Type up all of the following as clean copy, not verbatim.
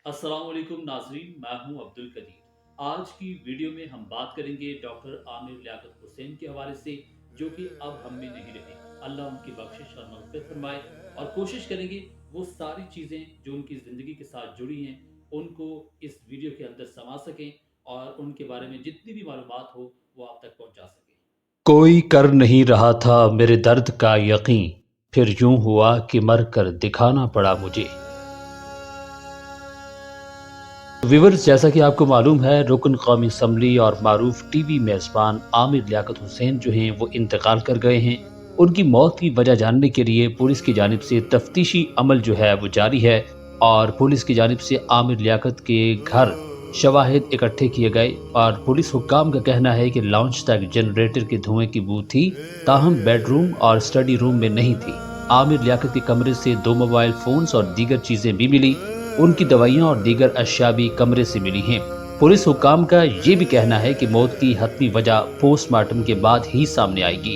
अस्सलाम वालेकुम नाजरीन, मैं हूं अब्दुल कदीर। आज की वीडियो में हम बात करेंगे डॉक्टर आमिर लियाकत हुसैन के हवाले से, जो कि अब हम में नहीं रहे। अल्लाह उनकी बख्शिश और मग़फ़िरत फरमाए, और कोशिश करेंगे वो सारी चीज़ें जो उनकी ज़िंदगी के साथ जुड़ी हैं उनको इस वीडियो के अंदर समा सकें, और उनके बारे में जितनी भी मालूमात हो वो आप तक पहुँचा सकें। कोई कर नहीं रहा था मेरे दर्द का यकीन, फिर यूं हुआ कि मर कर दिखाना पड़ा मुझे। व्यूअर्स, जैसा कि आपको मालूम है, रुकन कौमी असम्बली और मारूफ टीवी मेज़बान आमिर लियाकत हुसैन जो हैं वो इंतकाल कर गए हैं। उनकी मौत की वजह जानने के लिए पुलिस की जानिब से तफ्तीशी अमल जो है वो जारी है, और पुलिस की जानिब से आमिर लियाकत के घर शवाहिद इकट्ठे किए गए, और पुलिस हुक्काम का कहना है कि लॉन्च तक जनरेटर के धुएं की बू थी, ताहम बेडरूम और स्टडी रूम में नहीं थी। आमिर लियाकत के कमरे से 2 मोबाइल फोन्स और दीगर चीजें भी मिली। उनकी दवाइयां और दीगर अशिया भी कमरे से मिली हैं। पुलिस हुक्काम का ये भी कहना है कि मौत की हतमी वजह पोस्टमार्टम के बाद ही सामने आएगी,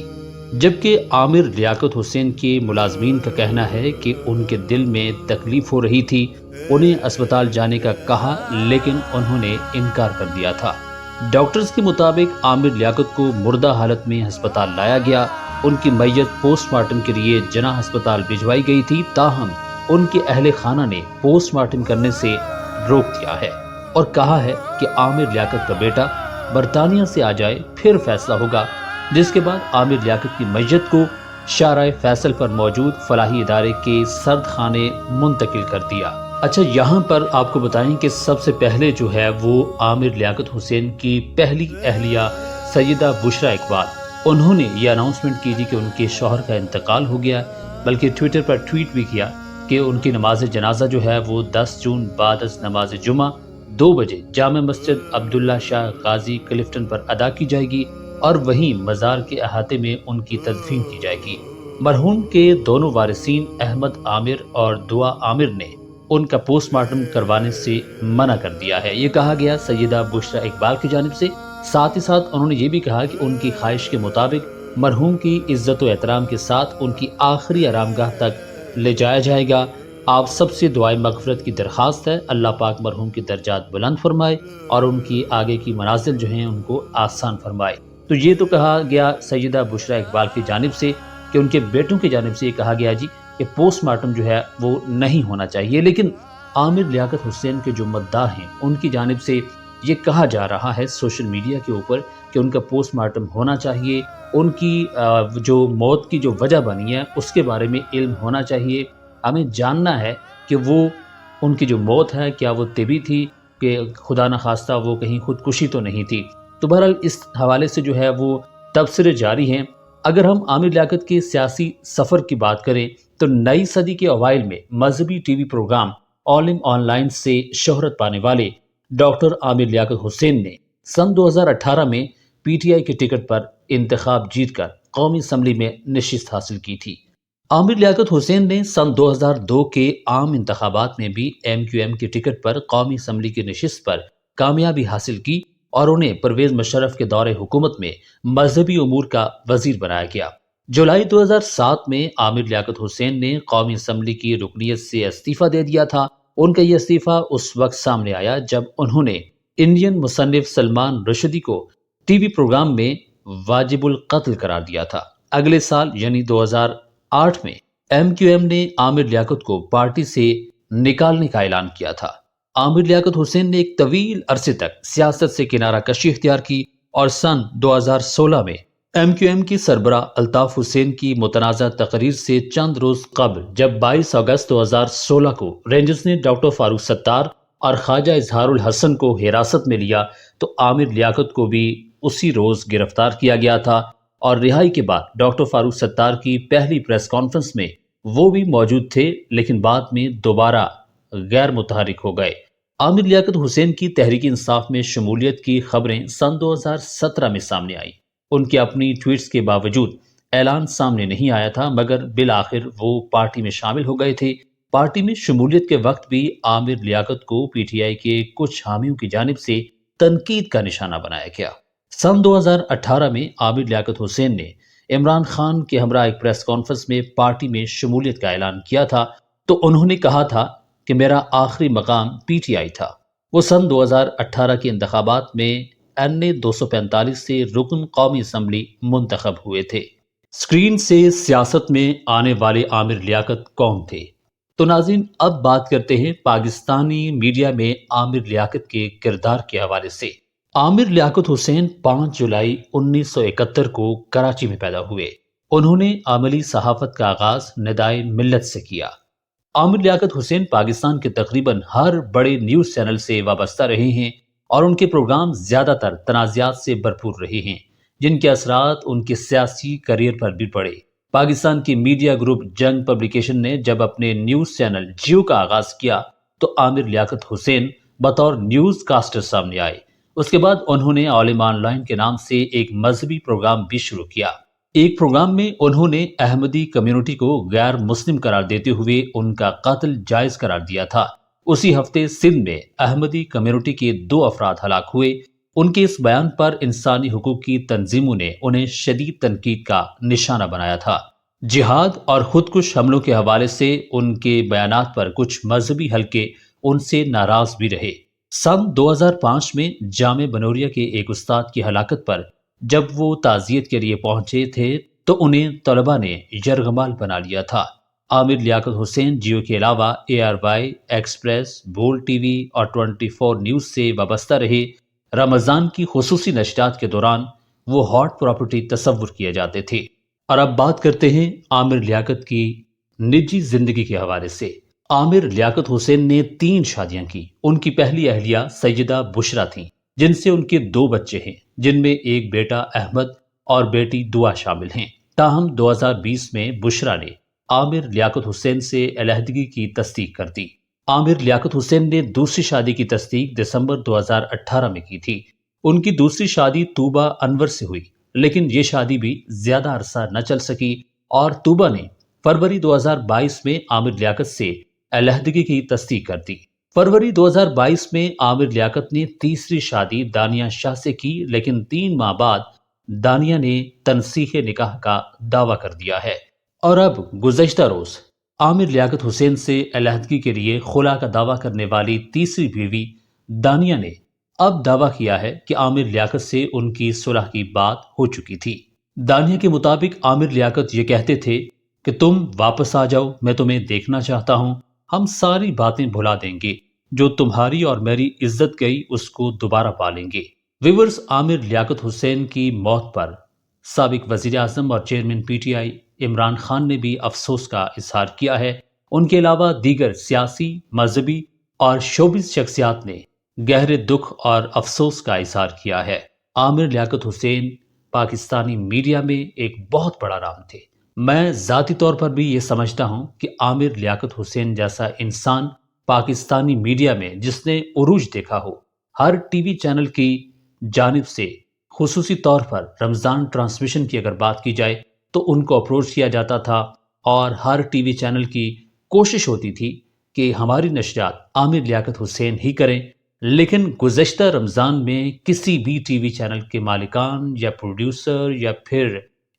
जबकि आमिर लियाकत हुसैन के मुलाजमीन का कहना है कि उनके दिल में तकलीफ हो रही थी। उन्हें अस्पताल जाने का कहा, लेकिन उन्होंने इनकार कर दिया था। डॉक्टर्स के मुताबिक आमिर लियाकत को मुर्दा हालत में अस्पताल लाया गया। उनकी मैयत पोस्टमार्टम के लिए जनाह अस्पताल भिजवाई गई थी, ताहम उनके अहले खाना ने पोस्टमार्टम करने से रोक दिया है और कहा है कि आमिर लियाकत का बेटा बरतानिया से आ जाए, फिर फैसला होगा। जिसके बाद आमिर लियाकत की मैयत को शाराए फैसल पर मौजूद फलाही इदारे के सर्द खाने मुंतकिल कर दिया। अच्छा, यहाँ पर आपको बताएं कि सबसे पहले जो है वो आमिर लियाकत हुसैन की पहली अहलिया सैयदा बुशरा इकबाल, उन्होंने ये अनाउंसमेंट की थी कि उनके शौहर का इंतकाल हो गया, बल्कि ट्विटर पर ट्वीट भी किया कि उनकी नमाज जनाजा जो है वो 10 जून बाद नमाज जुमा 2 बजे जामा मस्जिद अब्दुल्ला शाह गाजी क्लिफ्टन पर अदा की जाएगी, और वहीं मज़ार के अहाते में उनकी तदफीन की जाएगी। मरहूम के दोनों वारिसीन अहमद आमिर और दुआ आमिर ने उनका पोस्टमार्टम करवाने से मना कर दिया है, ये कहा गया सैयदा बुशरा इकबाल की जानिब से। साथ ही साथ उन्होंने ये भी कहा कि उनकी ख्वाहिश के मुताबिक मरहूम की इज्जत व एहतराम के साथ उनकी आखिरी आरामगाह तक ले जाया जाएगा। आप सबसे दुआए मग़फ़िरत की दरख्वास्त है, अल्लाह पाक मरहूम की दर्जात बुलंद फरमाए और उनकी आगे की मनाज़िल जो हैं उनको आसान फरमाए। तो ये तो कहा गया सैयदा बुशरा इकबाल की जानिब से कि उनके बेटों की जानिब से ये कहा गया जी कि पोस्टमार्टम जो है वो नहीं होना चाहिए, लेकिन आमिर लियाकत हुसैन के जो मद्दाह हैं उनकी जानिब से ये कहा जा रहा है सोशल मीडिया के ऊपर कि उनका पोस्टमार्टम होना चाहिए। उनकी जो मौत की जो वजह बनी है उसके बारे में इल्म होना चाहिए। हमें जानना है कि वो उनकी जो मौत है क्या वो तिबी थी, कि खुदा न खास्ता वो कहीं खुदकुशी तो नहीं थी। तो बहरहाल इस हवाले से जो है वो तबसरे जारी हैं। अगर हम आमिर लियाकत के सियासी सफ़र की बात करें तो नई सदी के अवाइल में मजहबी टीवी प्रोग्राम ऑलिम ऑनलाइन से शोहरत पाने वाले डॉक्टर आमिर लियाकत हुसैन ने सन 2018 में पीटीआई के टिकट पर इंतखाब जीतकर कौमी असम्बली में नशिस्त हासिल की थी। आमिर लियाकत हुसैन ने सन 2002 के आम इंतखाबात में भी एमक्यूएम के टिकट पर कौमी असम्बली की नशिस्त पर कामयाबी हासिल की, और उन्हें परवेज मुशर्रफ के दौरे हुकूमत में मजहबी उमूर का वजीर बनाया गया। जुलाई 2007 में आमिर लियाकत हुसैन ने कौमी असम्बली की रुकनियत से इस्तीफा दे दिया था। उनका यह इस्तीफा उस वक्त सामने आया जब उन्होंने इंडियन मुसन्निफ सलमान रुश्दी को टीवी प्रोग्राम में वाजिबुल कत्ल करार दिया था। अगले साल यानी 2008 में एमक्यूएम ने आमिर लियाकत को पार्टी से निकालने का ऐलान किया था। आमिर लियाकत हुसैन ने एक तवील अरसे तक सियासत से किनारा कशी इख्तियार की, और सन 2016 में एमक्यूएम की सरबरा अल्ताफ हुसैन की मुतनाज़ा तकरीर से चंद रोज कबल जब 22 अगस्त 2016 को रेंजर्स ने डॉक्टर फारूक सत्तार और ख्वाजा इजहारुल हसन को हिरासत में लिया, तो आमिर लियाकत को भी उसी रोज गिरफ्तार किया गया था। और रिहाई के बाद डॉक्टर फारूक सत्तार की पहली प्रेस कॉन्फ्रेंस में वो भी मौजूद थे, लेकिन बाद में दोबारा गैर मुतहरिक हो गए। आमिर लियाकत हुसैन की तहरीक इंसाफ में शमूलियत की खबरें सन 2017 में सामने आई। उनके अपनी ट्वीट्स के बावजूद ऐलान सामने नहीं आया था, मगर बिल आखिर वो पार्टी में शामिल हो गए थे। पार्टी में शमूलियत के वक्त भी आमिर लियाकत को पीटीआई के कुछ हामियों की जानिब से तनकीद का निशाना बनाया गया। सन 2018 में आमिर लियाकत हुसैन ने इमरान खान के हमरा एक प्रेस कॉन्फ्रेंस में पार्टी में शमूलियत का ऐलान किया था, तो उन्होंने कहा था کہ میرا آخری مقام پی ٹی آئی تھا۔ وہ سن 2018 کے انتخابات میں این اے 245 سے رکن قومی اسمبلی منتخب ہوئے تھے۔ اسکرین سے سیاست میں آنے والے عامر لیاقت کون تھے؟ تو ناظرین، اب بات کرتے ہیں پاکستانی میڈیا میں عامر لیاقت کے کردار کے حوالے سے۔ عامر لیاقت حسین 5 جولائی 1971 کو کراچی میں پیدا ہوئے۔ انہوں نے عملی صحافت کا آغاز ندائے ملت سے کیا۔ عامر لیاقت حسین پاکستان کے تقریباً ہر بڑے نیوز چینل سے وابستہ رہے ہیں اور ان کے پروگرام زیادہ تر تنازعات سے بھرپور رہے ہیں، جن کے اثرات ان کے سیاسی کیریئر پر بھی پڑے۔ پاکستان کی میڈیا گروپ جنگ پبلیکیشن نے جب اپنے نیوز چینل جیو کا آغاز کیا تو عامر لیاقت حسین بطور نیوز کاسٹر سامنے آئے۔ اس کے بعد انہوں نے عالم آن لائن کے نام سے ایک مذہبی پروگرام بھی شروع کیا۔ ایک پروگرام میں انہوں نے احمدی کمیونٹی کو غیر مسلم قرار دیتے ہوئے ان کا قتل جائز قرار دیا تھا۔ اسی ہفتے سندھ میں احمدی کمیونٹی کے 2 افراد ہلاک ہوئے۔ ان کے اس بیان پر انسانی حقوق کی تنظیموں نے انہیں شدید تنقید کا نشانہ بنایا تھا۔ جہاد اور خودکش حملوں کے حوالے سے ان کے بیانات پر کچھ مذہبی حلقے ان سے ناراض بھی رہے۔ سن 2005 میں جامع بنوریہ کے ایک استاد کی ہلاکت پر جب وہ تعزیت کے لیے پہنچے تھے تو انہیں طلباء نے یرغمال بنا لیا تھا۔ عامر لیاقت حسین جیو کے علاوہ A R Y, express, bold T V اور 24 نیوز سے وابستہ رہے۔ رمضان کی خصوصی نشریات کے دوران وہ ہاٹ پراپرٹی تصور کیے جاتے تھے۔ اور اب بات کرتے ہیں عامر لیاقت کی نجی زندگی کے حوالے سے۔ عامر لیاقت حسین نے 3 شادیاں کی۔ ان کی پہلی اہلیہ سیدہ بشرا تھیں، جن سے ان کے 2 بچے ہیں، جن میں ایک بیٹا احمد اور بیٹی دعا شامل ہیں۔ تاہم 2020 میں بشرا نے عامر لیاقت حسین سے علیحدگی کی تصدیق کر دی۔ عامر لیاقت حسین نے دوسری شادی کی تصدیق دسمبر 2018 میں کی تھی۔ ان کی دوسری شادی طوبہ انور سے ہوئی، لیکن یہ شادی بھی زیادہ عرصہ نہ چل سکی اور طوبہ نے فروری 2022 میں عامر لیاقت سے علیحدگی کی تصدیق کر دی۔ فروری 2022 میں عامر لیاقت نے تیسری شادی دانیہ شاہ سے کی، لیکن 3 ماہ بعد دانیہ نے تنسیخ نکاح کا دعویٰ کر دیا ہے۔ اور اب گزشتہ روز عامر لیاقت حسین سے علیحدگی کے لیے خلا کا دعویٰ کرنے والی تیسری بیوی دانیہ نے اب دعویٰ کیا ہے کہ عامر لیاقت سے ان کی صلح کی بات ہو چکی تھی۔ دانیہ کے مطابق عامر لیاقت یہ کہتے تھے کہ تم واپس آ جاؤ، میں تمہیں دیکھنا چاہتا ہوں، ہم ساری باتیں بھلا دیں گے، جو تمہاری اور میری عزت گئی اس کو دوبارہ پالیں گے۔ ویورز، عامر لیاقت حسین کی موت پر سابق وزیر اعظم اور chairman P T I Imran Khan نے بھی افسوس کا اظہار کیا ہے۔ ان کے علاوہ دیگر سیاسی، مذہبی اور شوبز شخصیات نے گہرے دکھ اور افسوس کا اظہار کیا ہے۔ عامر لیاقت حسین پاکستانی میڈیا میں ایک بہت بڑا نام تھے۔ میں ذاتی طور پر بھی یہ سمجھتا ہوں کہ عامر لیاقت حسین جیسا انسان پاکستانی میڈیا میں جس نے عروج دیکھا ہو، ہر ٹی وی چینل کی جانب سے خصوصی طور پر رمضان ٹرانسمیشن کی اگر بات کی جائے تو ان کو اپروچ کیا جاتا تھا اور ہر ٹی وی چینل کی کوشش ہوتی تھی کہ ہماری نشریات عامر لیاقت حسین ہی کریں، لیکن گزشتہ رمضان میں کسی بھی ٹی وی چینل کے مالکان یا پروڈیوسر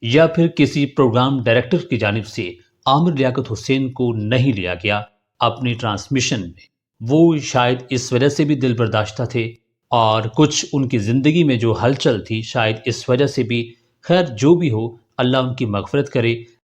یا پھر کسی پروگرام ڈائریکٹر کی جانب سے عامر لیاقت حسین کو نہیں لیا گیا اپنی ٹرانسمیشن میں۔ وہ شاید اس وجہ سے بھی دل برداشتہ تھے اور کچھ ان کی زندگی میں جو ہلچل تھی شاید اس وجہ سے بھی۔ خیر جو بھی ہو، اللہ ان کی مغفرت کرے۔